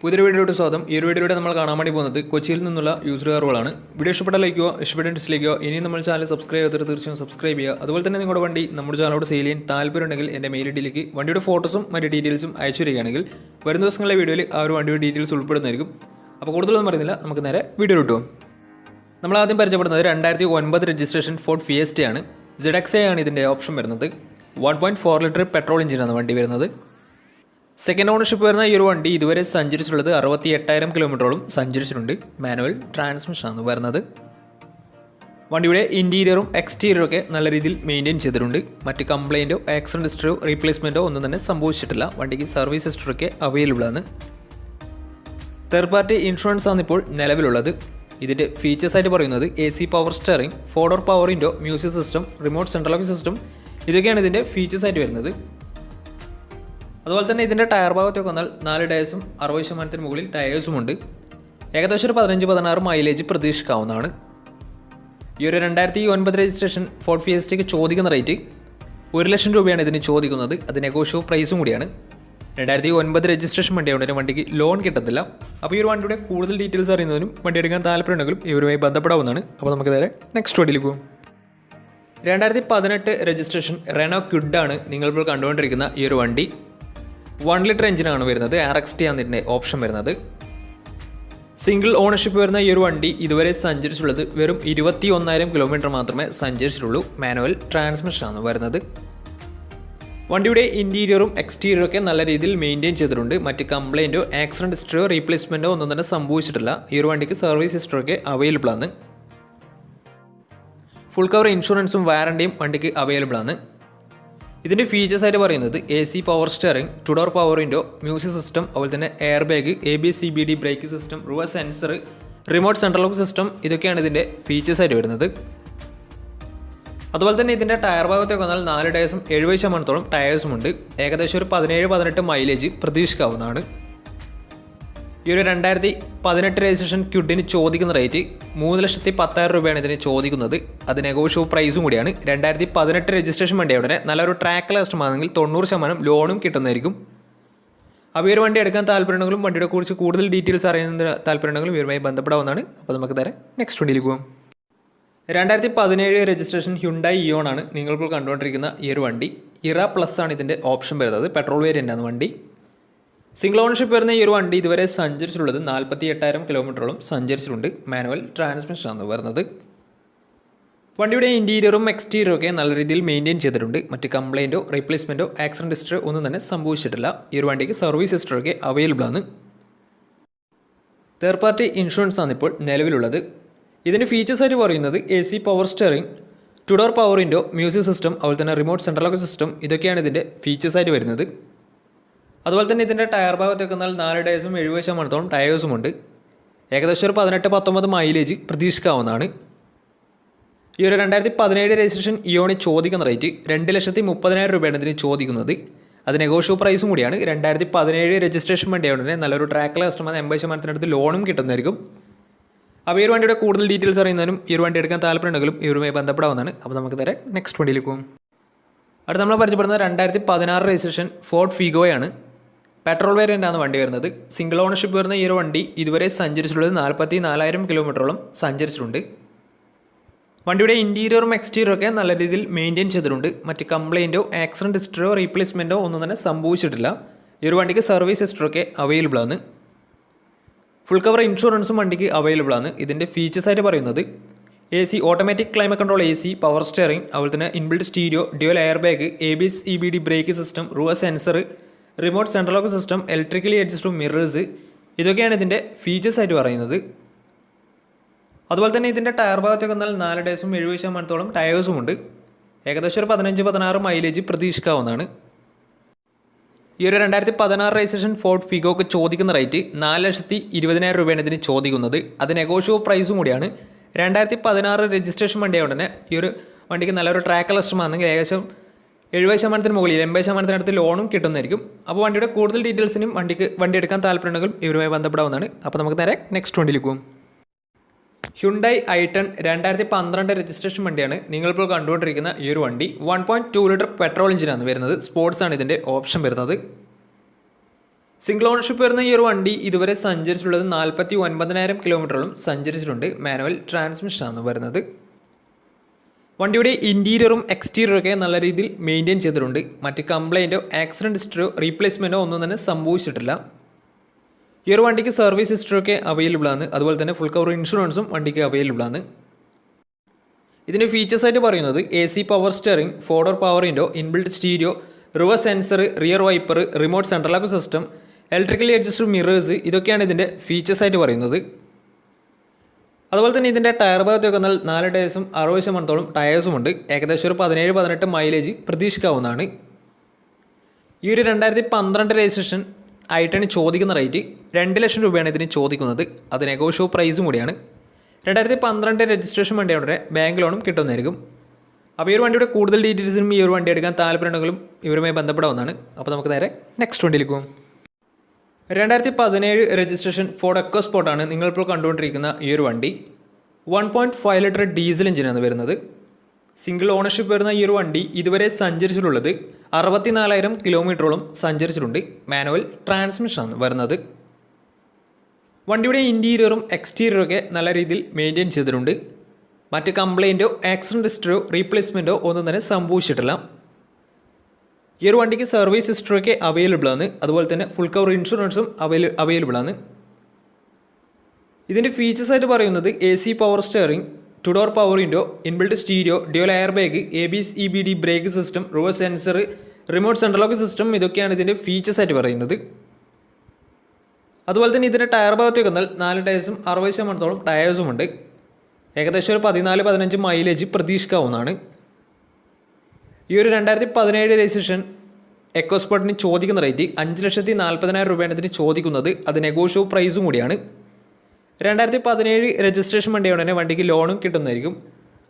പുതിയൊരു വീഡിയോയുടെ സ്വാഗതം. ഈ ഒരു വീഡിയോയുടെ നമ്മൾ കാണാൻ വേണ്ടി പോകുന്നത് കൊച്ചിയിൽ നിന്നുള്ള യൂസർ കാറുകളാണ്. വീഡിയോ ഇഷ്ടപ്പെട്ട ലൈക്കോ ഇഷ്ടപ്പെട്ട ഡിസ്ലൈക്കോ ഇനി നമ്മൾ ചാനൽ സബ്സ്ക്രൈബ് ചെയ്തിട്ട് തീർച്ചയായും സബ്സ്ക്രൈബ് ചെയ്യുക. അതുപോലെ തന്നെ നിങ്ങളുടെ വണ്ടി നമ്മുടെ ചാനലോട് സെയിൽ ചെയ്യാൻ താല്പര്യമുണ്ടെങ്കിൽ എൻ്റെ മെയിൽ ഐഡിയിലേക്ക് വണ്ടിയുടെ ഫോട്ടോസും മറ്റ് ഡീറ്റെയിൽസും അയച്ചു വരികയാണെങ്കിൽ വരുന്ന ദിവസങ്ങളിലെ വീഡിയോയിൽ ആ ഒരു വണ്ടിയുടെ ഡീറ്റെയിൽസ് ഉൾപ്പെടുന്നതായിരിക്കും. അപ്പോൾ കൂടുതലൊന്നും പറയുന്നില്ല, നമുക്ക് നേരെ വീഡിയോ കിട്ടും. നമ്മൾ ആദ്യം പരിചയപ്പെടുന്നത് 2009 രജിസ്ട്രേഷൻ ഫോർഡ് ഫിയസ്റ്റയാണ്. ZXA ആണ് ഇതിൻ്റെ ഓപ്ഷൻ വരുന്നത്. 1.4 ലിറ്റർ പെട്രോൾ എഞ്ചിനാണ് വണ്ടി വരുന്നത്. സെക്കൻഡ് ഓണർഷിപ്പ് വരുന്ന ഈ ഒരു വണ്ടി ഇതുവരെ സഞ്ചരിച്ചിട്ടുള്ളത് 68,000 കിലോമീറ്ററോളം സഞ്ചരിച്ചിട്ടുണ്ട്. മാനുവൽ ട്രാൻസ്മിഷനാണ് വരുന്നത്. വണ്ടിയുടെ ഇൻറ്റീരിയറും എക്സ്റ്റീരിയറും ഒക്കെ നല്ല രീതിയിൽ മെയിൻറ്റെയിൻ ചെയ്തിട്ടുണ്ട്. മറ്റ് കംപ്ലയിൻറ്റോ ആക്സിഡൻറ്റ് ഹിസ്റ്ററിയോ റീപ്ലേസ്മെൻറ്റോ ഒന്നും തന്നെ സംഭവിച്ചിട്ടില്ല. വണ്ടിക്ക് സർവീസ് ഹിസ്റ്ററൊക്കെ അവൈലബിൾ ആണ്. തേർഡ് പാർട്ടി ഇൻഷുറൻസ് ആണ് ഇപ്പോൾ നിലവിലുള്ളത്. ഇതിൻ്റെ ഫീച്ചേഴ്സായിട്ട് പറയുന്നത് AC power steering, 4 door power window, music system, remote central lock system, ഇതൊക്കെയാണ് ഇതിൻ്റെ ഫീച്ചേഴ്സായിട്ട് വരുന്നത്. അതുപോലെ തന്നെ ഇതിൻ്റെ ടയർ ഭാഗത്തൊക്കെ വന്നാൽ 4 ടയേഴ്സും 60% മുകളിൽ ടയേഴ്സുമുണ്ട്. ഏകദേശം ഒരു 15-16 മൈലേജ് പ്രതീക്ഷിക്കാവുന്നതാണ്. ഈ ഒരു 2009 രജിസ്ട്രേഷൻ ഫോർഡ് ഫിയസ്റ്റയ്ക്ക് ചോദിക്കുന്ന റേറ്റ് 1 ലക്ഷം രൂപയാണ് ഇതിന് ചോദിക്കുന്നത്. അത് നെഗോഷ്യബിൾ പ്രൈസും കൂടിയാണ്. 2009 രജിസ്ട്രേഷൻ വണ്ടിയായതുകൊണ്ട് വണ്ടിക്ക് ലോൺ കിട്ടത്തില്ല. അപ്പോൾ ഈ ഒരു വണ്ടിയുടെ കൂടുതൽ ഡീറ്റെയിൽസ് അറിയുന്നതിനും വണ്ടി എടുക്കാൻ താല്പര്യമുണ്ടെങ്കിലും ഇവരുമായി ബന്ധപ്പെടാവുന്നതാണ്. അപ്പോൾ നമുക്ക് നേരെ നെക്സ്റ്റ് വണ്ടിയിലേക്ക് പോകും. 2018 രജിസ്ട്രേഷൻ റെനോ ക്വിഡാണ് നിങ്ങളിപ്പോൾ കണ്ടുകൊണ്ടിരിക്കുന്ന ഈ ഒരു വണ്ടി. 1 ലിറ്റർ എഞ്ചിനാണ് വരുന്നത്. RXT ആണ് ഇതിൻ്റെ ഓപ്ഷൻ വരുന്നത്. സിംഗിൾ ഓണർഷിപ്പ് വരുന്ന ഈ ഒരു വണ്ടി ഇതുവരെ സഞ്ചരിച്ചുള്ളത് വെറും 21,000 കിലോമീറ്റർ മാത്രമേ സഞ്ചരിച്ചിട്ടുള്ളൂ. മാനുവൽ ട്രാൻസ്മിഷനാണ് വരുന്നത്. വണ്ടിയുടെ ഇൻറ്റീരിയറും എക്സ്റ്റീരിയറും ഒക്കെ നല്ല രീതിയിൽ മെയിൻറ്റെയിൻ ചെയ്തിട്ടുണ്ട്. മറ്റ് കംപ്ലയിൻറ്റോ ആക്സിഡൻറ്റ് ഹിസ്റ്ററിയോ റീപ്ലേസ്മെൻറ്റോ ഒന്നും തന്നെ സംഭവിച്ചിട്ടില്ല. ഈ ഒരു വണ്ടിക്ക് സർവീസ് ഹിസ്റ്ററൊക്കെ അവൈലബിൾ ആണ്. ഫുൾ കവർ ഇൻഷുറൻസും വാറണ്ടിയും വണ്ടിക്ക് അവൈലബിൾ ആണ്. ഇതിൻ്റെ ഫീച്ചേഴ്സായിട്ട് പറയുന്നത് AC power steering, 2 door power window, music system, അതുപോലെ തന്നെ air bag, ABS CBD brake system, reverse sensor, remote central lock system, ഇതൊക്കെയാണ് ഇതിൻ്റെ ഫീച്ചേഴ്സായിട്ട് വരുന്നത്. അതുപോലെ തന്നെ ഇതിൻ്റെ ടയർ ഭാഗത്തേക്ക് വന്നാൽ 4 ടയേഴ്സും 70% ടയേഴ്സുമുണ്ട്. ഏകദേശം ഒരു 17-18 മൈലേജ് പ്രതീക്ഷിക്കാവുന്നതാണ്. ഈ ഒരു 2018 രജിസ്ട്രേഷൻ ക്വിഡിന് ചോദിക്കുന്ന റേറ്റ് 3,10,000 രൂപയാണ് ഇതിന് ചോദിക്കുന്നത്. അത് നെഗോഷ്യബിൾ പ്രൈസും കൂടിയാണ്. 2018 രജിസ്ട്രേഷൻ വണ്ടിയുടെ നല്ലൊരു ട്രാക്ക് കസ്റ്റമാണെങ്കിൽ 90% ലോണും കിട്ടുന്നതായിരിക്കും. അപ്പോൾ ഈ ഒരു വണ്ടി എടുക്കാൻ താല്പര്യമുണ്ടെങ്കിലും വണ്ടിയുടെ കുറിച്ച് കൂടുതൽ ഡീറ്റെയിൽസ് അറിയുന്നതിന് താല്പര്യമുണ്ടെങ്കിലും ഇവരുമായി ബന്ധപ്പെടാവുന്നതാണ്. അപ്പോൾ നമുക്ക് നേരെ നെക്സ്റ്റ് വണ്ടിയിലേക്ക് പോകാം. 2017 രജിസ്ട്രേഷൻ ഹ്യുണ്ടായി ഇയോൺ ആണ് നിങ്ങളിപ്പോൾ കണ്ടുകൊണ്ടിരിക്കുന്ന ഈ ഒരു വണ്ടി. ഇറ പ്ലസ് ആണ് ഇതിൻ്റെ ഓപ്ഷൻ വരുന്നത്. പെട്രോൾ വേരിയൻ്റ് ആണ് വണ്ടി. സിംഗിൾ ഓണർഷിപ്പ് വരുന്ന ഈ ഒരു വണ്ടി ഇതുവരെ സഞ്ചരിച്ചിട്ടുള്ളത് 48,000 കിലോമീറ്ററോളം സഞ്ചരിച്ചിട്ടുണ്ട്. മാനുവൽ ട്രാൻസ്മിഷനാണ് വരുന്നത്. വണ്ടിയുടെ ഇൻറ്റീരിയറും എക്സ്റ്റീരിയറും ഒക്കെ നല്ല രീതിയിൽ മെയിൻറ്റെയിൻ ചെയ്തിട്ടുണ്ട്. മറ്റ് കംപ്ലയിൻറ്റോ റീപ്ലേസ്മെൻറ്റോ ആക്സിഡൻറ്റ് ഹിസ്റ്ററി ഒന്നും തന്നെ സംഭവിച്ചിട്ടില്ല. ഈ ഒരു വണ്ടിക്ക് സർവീസ് ഹിസ്റ്ററൊക്കെ അവൈലബിൾ ആണ്. തേർഡ് പാർട്ടി ഇൻഷുറൻസ് ആണ് ഇപ്പോൾ നിലവിലുള്ളത്. ഇതിൻ്റെ ഫീച്ചേഴ്സായിട്ട് പറയുന്നത് AC power steering, 2 door power window, music system, അതുപോലെ തന്നെ റിമോട്ട് സെൻട്രൽ ലോക്ക് സിസ്റ്റം, ഇതൊക്കെയാണ് ഇതിൻ്റെ ഫീച്ചേഴ്സായിട്ട് വരുന്നത്. അതുപോലെ തന്നെ ഇതിൻ്റെ ടയർ ഭാഗത്തേക്ക് വന്നാൽ 4 ടയേഴ്സും 70% ടയേഴ്സുമുണ്ട്. ഏകദേശം ഒരു 18-19 മൈലേജ് പ്രതീക്ഷിക്കാവുന്നതാണ്. ഈ ഒരു 2017 രജിസ്ട്രേഷൻ ഇയോണി ചോദിക്കുന്ന റേറ്റ് 2,30,000 രൂപയാണ് ഇതിന് ചോദിക്കുന്നത്. അത് നെഗോഷ്യബിൾ പ്രൈസും കൂടിയാണ്. 2017 രജിസ്ട്രേഷൻ വണ്ടിയായതുകൊണ്ട് തന്നെ നല്ലൊരു ട്രാക്കിലെ കസ്റ്റമർ 80% ലോണും കിട്ടുന്നതായിരിക്കും. അപ്പോൾ ഈ ഒരു വണ്ടിയുടെ കൂടുതൽ ഡീറ്റെയിൽസ് അറിയുന്നതിനും ഈ ഒരു വണ്ടി എടുക്കാൻ താല്പര്യമുണ്ടെങ്കിലും ഇവരുമായി ബന്ധപ്പെടാവുന്നതാണ്. അപ്പോൾ നമുക്ക് നേരെ നെക്സ്റ്റ് വണ്ടിയിലേക്ക് പോകും. അടുത്ത് നമ്മൾ പരിചയപ്പെടുന്നത് 2016 രജിസ്ട്രേഷൻ ഫോർഡ് ഫിഗോയാണ്. പെട്രോൾ വേരിയൻ്റാണ് വണ്ടി വരുന്നത്. സിംഗിൾ ഓണർഷിപ്പ് വരുന്ന ഈ ഒരു വണ്ടി ഇതുവരെ സഞ്ചരിച്ചിട്ടുള്ളത് 44,000 കിലോമീറ്ററോളം സഞ്ചരിച്ചിട്ടുണ്ട്. വണ്ടിയുടെ ഇൻറ്റീരിയറും എക്സ്റ്റീരിയറും ഒക്കെ നല്ല രീതിയിൽ മെയിൻറ്റെയിൻ ചെയ്തിട്ടുണ്ട്. മറ്റ് കംപ്ലയിൻറ്റോ ആക്സിഡൻറ്റ് ഹിസ്റ്ററിയോ റീപ്ലേസ്മെൻറ്റോ ഒന്നും തന്നെ സംഭവിച്ചിട്ടില്ല. ഈ ഒരു വണ്ടിക്ക് സർവീസ് ഹിസ്റ്ററൊക്കെ അവൈലബിൾ ആണ്. ഫുൾ കവർ ഇൻഷുറൻസും വണ്ടിക്ക് അവൈലബിൾ ആണ്. ഇതിൻ്റെ ഫീച്ചേഴ്സായിട്ട് പറയുന്നത് AC automatic climate control, AC power steering, അതുപോലെ തന്നെ inbuilt stereo, dual air bag, ABS CBD brake system, reverse sensor, remote central lock system, electrically adjustable mirrors, ഇതൊക്കെയാണ് ഇതിൻ്റെ ഫീച്ചേഴ്സായിട്ട് പറയുന്നത്. അതുപോലെ തന്നെ ഇതിൻ്റെ ടയർ ഭാഗത്തേക്ക് വന്നാൽ 4 ടയേഴ്സും 70% ടയേഴ്സുമുണ്ട്. ഏകദേശം ഒരു 15-16 മൈലേജ് പ്രതീക്ഷിക്കാവുന്നതാണ്. ഈ ഒരു 2016 രജിസ്ട്രേഷൻ ഫോർഡ് ഫിഗോക്ക് ചോദിക്കുന്ന റേറ്റ് 4,20,000 രൂപയാണ് ഇതിന് ചോദിക്കുന്നത്. അത് നെഗോഷ്യബിൾ പ്രൈസും കൂടിയാണ്. 2016 രജിസ്ട്രേഷൻ വണ്ടിയായതുകൊണ്ട് തന്നെ ഈ ഒരു വണ്ടിക്ക് നല്ലൊരു ട്രാക്ക് കസ്റ്റമാണെങ്കിൽ ഏകദേശം 70% മുകളിൽ 80% ലോണും കിട്ടുന്നതായിരിക്കും. അപ്പോൾ വണ്ടിയുടെ കൂടുതൽ ഡീറ്റെയിൽസിനും വണ്ടി എടുക്കാൻ താല്പര്യമുണ്ടെങ്കിലും ഇവരുമായി ബന്ധപ്പെടാവുന്നതാണ്. അപ്പോൾ നമുക്ക് നേരെ നെക്സ്റ്റ് വണ്ടിയിലേക്ക് പോകും. ഹ്യുണ്ടായി i10 2012 രജിസ്ട്രേഷൻ വണ്ടിയാണ് നിങ്ങളിപ്പോൾ കണ്ടുകൊണ്ടിരിക്കുന്ന ഈ ഒരു വണ്ടി. 1.2 ലിറ്റർ പെട്രോൾ എഞ്ചിനാണ് വരുന്നത്. സ്പോർട്സ് ആണ് ഇതിൻ്റെ ഓപ്ഷൻ വരുന്നത്. സിംഗിൾ ഓണർഷിപ്പ് വരുന്ന ഈ ഒരു വണ്ടി ഇതുവരെ സഞ്ചരിച്ചിട്ടുള്ളത് 49,000 കിലോമീറ്ററോളം സഞ്ചരിച്ചിട്ടുണ്ട്. മാനുവൽ ട്രാൻസ്മിഷനാണ് വരുന്നത്. വണ്ടിയുടെ ഇൻറ്റീരിയറും എക്സ്റ്റീരിയറും ഒക്കെ നല്ല രീതിയിൽ മെയിൻറ്റെയിൻ ചെയ്തിട്ടുണ്ട്. മറ്റ് കംപ്ലൈൻറ്റോ ആക്സിഡൻറ്റ് ഹിസ്റ്ററിയോ റീപ്ലേസ്മെൻറ്റോ ഒന്നും തന്നെ സംഭവിച്ചിട്ടില്ല. ഈ ഒരു വണ്ടിക്ക് സർവീസ് ഹിസ്റ്ററിയൊക്കെ അവൈലബിൾ ആണ്. അതുപോലെ തന്നെ ഫുൾ കവർ ഇൻഷുറൻസും വണ്ടിക്ക് അവൈലബിൾ ആണ്. ഇതിൻ്റെ ഫീച്ചേഴ്സായിട്ട് പറയുന്നത് AC power steering, 4 door power window, inbuilt stereo, reverse sensor, rear wiper, remote central lock system, electrically adjusted mirrors, ഇതൊക്കെയാണ് ഇതിൻ്റെ ഫീച്ചേഴ്സായിട്ട് പറയുന്നത്. അതുപോലെ തന്നെ ഇതിൻ്റെ ടയർ ഭാഗത്തൊക്കെ വന്നാൽ 4 ടയേഴ്സും 60% ടയേഴ്സും ഉണ്ട്. ഏകദേശം ഒരു 17-18 മൈലേജ് പ്രതീക്ഷിക്കാവുന്നതാണ്. ഈ ഒരു 2012 രജിസ്ട്രേഷൻ i10 ചോദിക്കുന്ന റേറ്റ് 2 ലക്ഷം രൂപയാണ് ഇതിന് ചോദിക്കുന്നത്. അത് നെഗോഷ്യബിൾ പ്രൈസും കൂടിയാണ്. 2012 രജിസ്ട്രേഷൻ വണ്ടിയുടെ ബാങ്ക് ലോണും കിട്ടുന്നതായിരിക്കും. അപ്പോൾ ഈ ഒരു വണ്ടിയുടെ കൂടുതൽ ഡീറ്റെയിൽസിനും ഈ ഒരു വണ്ടി എടുക്കാൻ താല്പര്യമുണ്ടെങ്കിലും ഇവരുമായി ബന്ധപ്പെടാവുന്നതാണ്. അപ്പോൾ നമുക്ക് നേരെ നെക്സ്റ്റ് വണ്ടിയിലേക്ക് പോകും. 2017 രജിസ്ട്രേഷൻ ഫോർഡ് എക്കോസ്പോർട്ടാണ് നിങ്ങളിപ്പോൾ കണ്ടുകൊണ്ടിരിക്കുന്ന ഈ ഒരു വണ്ടി. 1.5 ലിറ്റർ ഡീസൽ എഞ്ചിനാണ് വരുന്നത്. സിംഗിൾ ഓണർഷിപ്പ് വരുന്ന ഈ ഒരു വണ്ടി ഇതുവരെ സഞ്ചരിച്ചിട്ടുള്ളത് 64,000 കിലോമീറ്ററോളം സഞ്ചരിച്ചിട്ടുണ്ട്. മാനുവൽ ട്രാൻസ്മിഷനാണ് വരുന്നത്. വണ്ടിയുടെ ഇൻറ്റീരിയറും എക്സ്റ്റീരിയറും ഒക്കെ നല്ല രീതിയിൽ മെയിൻറ്റെയിൻ ചെയ്തിട്ടുണ്ട്. മറ്റ് കംപ്ലൈൻറ്റോ ആക്സിഡൻറ്റ് ഹിസ്റ്ററിയോ റീപ്ലേസ്മെൻറ്റോ ഒന്നും തന്നെ സംഭവിച്ചിട്ടില്ല. ഈ ഒരു വണ്ടിക്ക് സർവീസ് ഹിസ്റ്ററിയൊക്കെ അവൈലബിൾ ആണ്. അതുപോലെ തന്നെ ഫുൾ കവർ ഇൻഷുറൻസും അവൈലബിൾ ആണ്. ഇതിൻ്റെ ഫീച്ചേഴ്സായിട്ട് പറയുന്നത് AC power steering, 2 door power window, inbuilt stereo, dual air bag, ABS EBD brake system, reverse sensor, remote central lock system, ഇതൊക്കെയാണ് ഇതിൻ്റെ ഫീച്ചേഴ്സായിട്ട് പറയുന്നത്. അതുപോലെ തന്നെ ഇതിൻ്റെ ടയർ ഭാഗത്തേക്ക് വന്നാൽ 4 ടയേഴ്സും 60% ടയേഴ്സും ഉണ്ട്. ഏകദേശം ഒരു 14-15 മൈലേജ് പ്രതീക്ഷിക്കാവുന്നതാണ്. ഈ ഒരു 2017 രജിസ്ട്രേഷൻ എക്കോസ്പോർട്ടിന് ചോദിക്കുന്ന റേറ്റ് 5,40,000 രൂപയാണ് ഇതിന് ചോദിക്കുന്നത്. അത് നെഗോഷ്യബിൾ പ്രൈസും കൂടിയാണ്. 2017 രജിസ്ട്രേഷൻ വണ്ടിയോടെ തന്നെ വണ്ടിക്ക് ലോണും കിട്ടുന്നതായിരിക്കും.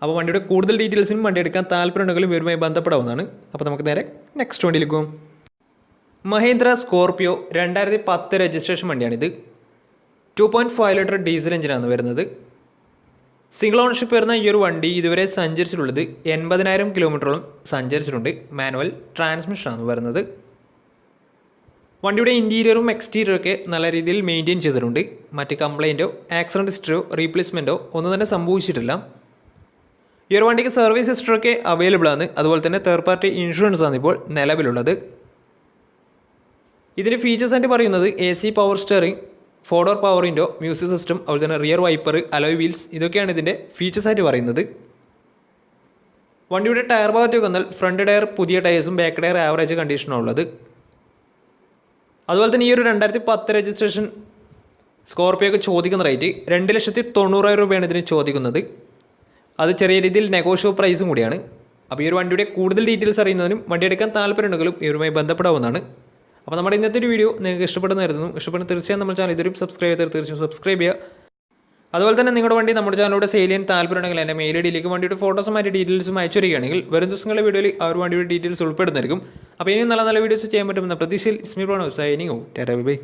അപ്പോൾ വണ്ടിയുടെ കൂടുതൽ ഡീറ്റെയിൽസിനും വണ്ടി എടുക്കാൻ താല്പര്യമുണ്ടെങ്കിലും ഇവരുമായി ബന്ധപ്പെടാവുന്നതാണ്. അപ്പോൾ നമുക്ക് നേരെ നെക്സ്റ്റ് വണ്ടിയിലേക്ക് പോകും. മഹീന്ദ്ര സ്കോർപിയോ 2010 രജിസ്ട്രേഷൻ വണ്ടിയാണിത്. 2.5 ലിറ്റർ ഡീസൽ എഞ്ചിനാണ് വരുന്നത്. സിംഗിൾ ഓണർഷിപ്പ് വരുന്ന ഈ ഒരു വണ്ടി ഇതുവരെ സഞ്ചരിച്ചിട്ടുള്ളത് 80,000 കിലോമീറ്ററോളം സഞ്ചരിച്ചിട്ടുണ്ട്. മാനുവൽ ട്രാൻസ്മിഷനാണ് വരുന്നത്. വണ്ടിയുടെ ഇൻറ്റീരിയറും എക്സ്റ്റീരിയറും ഒക്കെ നല്ല രീതിയിൽ മെയിൻറ്റെയിൻ ചെയ്തിട്ടുണ്ട്. മറ്റ് കംപ്ലൈൻറ്റോ ആക്സിഡൻറ്റ് ഹിസ്റ്ററിയോ റീപ്ലേസ്മെൻറ്റോ ഒന്നും തന്നെ സംഭവിച്ചിട്ടില്ല. ഈ ഒരു വണ്ടിക്ക് സർവീസ് ഹിസ്റ്ററൊക്കെ അവൈലബിൾ ആണ്. അതുപോലെ തന്നെ തേർഡ് പാർട്ടി ഇൻഷുറൻസ് ആണ് ഇപ്പോൾ നിലവിലുള്ളത്. ഇതിൻ്റെ ഫീച്ചേഴ്സായിട്ട് പറയുന്നത് AC power steering, 4 door power window, music system, അതുപോലെ തന്നെ റിയർ വൈപ്പർ, അലോയ് വീൽസ്, ഇതൊക്കെയാണ് ഇതിൻ്റെ ഫീച്ചേഴ്സായിട്ട് പറയുന്നത്. വണ്ടിയുടെ ടയർ ഭാഗത്തേക്ക് വന്നാൽ ഫ്രണ്ട് ടയർ പുതിയ ടയേഴ്സും ബാക്ക് ടയർ ആവറേജ് കണ്ടീഷനും ഉള്ളത്. അതുപോലെ തന്നെ ഈ ഒരു 2010 രജിസ്ട്രേഷൻ സ്കോർപിയോക്ക് ചോദിക്കുന്ന റേറ്റ് 2,90,000 രൂപയാണ് ഇതിന് ചോദിക്കുന്നത്. അത് ചെറിയ രീതിയിൽ നെഗോഷ്യബിൾ പ്രൈസും കൂടിയാണ്. അപ്പോൾ ഈ ഒരു വണ്ടിയുടെ കൂടുതൽ ഡീറ്റെയിൽസ് അറിയുന്നതിനും വണ്ടി എടുക്കാൻ താല്പര്യമുണ്ടെങ്കിലും ഇവരുമായി ബന്ധപ്പെടാവുന്നതാണ്. അപ്പോൾ നമ്മുടെ ഇന്നത്തെ ഒരു വീഡിയോ നിങ്ങൾക്ക് ഇഷ്ടപ്പെടുന്നതായിരുന്നു. ഇഷ്ടപ്പെടുന്ന തീർച്ചയായും നമ്മുടെ ചാനൽ ഇതുവരെയും സബ്സ്ക്രൈബ് ചെയ്താൽ തീർച്ചയായും സബ്സ്ക്രൈബ് ചെയ്യുക. അതുപോലെ തന്നെ നിങ്ങളുടെ വണ്ടി നമ്മുടെ ചാനലിലൂടെ സെയിൽ ചെയ്യാൻ താല്പര്യമുണ്ടെങ്കിൽ എൻ്റെ മെയിൽ ഐഡിയിലേക്ക് വണ്ടിയുടെ ഫോട്ടോസും മറ്റ് ഡീറ്റെയിൽസും അയച്ചു വരികയാണെങ്കിൽ വരും ദിവസങ്ങളുടെ വീഡിയോയിൽ ആ ഒരു വണ്ടിയുടെ ഡീറ്റെയിൽസ് ഉൾപ്പെടുന്നതായിരിക്കും. അപ്പോൾ ഇനിയും നല്ല നല്ല വീഡിയോസ് ചെയ്യാൻ പറ്റുമെന്ന പ്രതീക്ഷയിൽ സ്മീർ സൈനിങ് ടാറ്റാ ബൈ.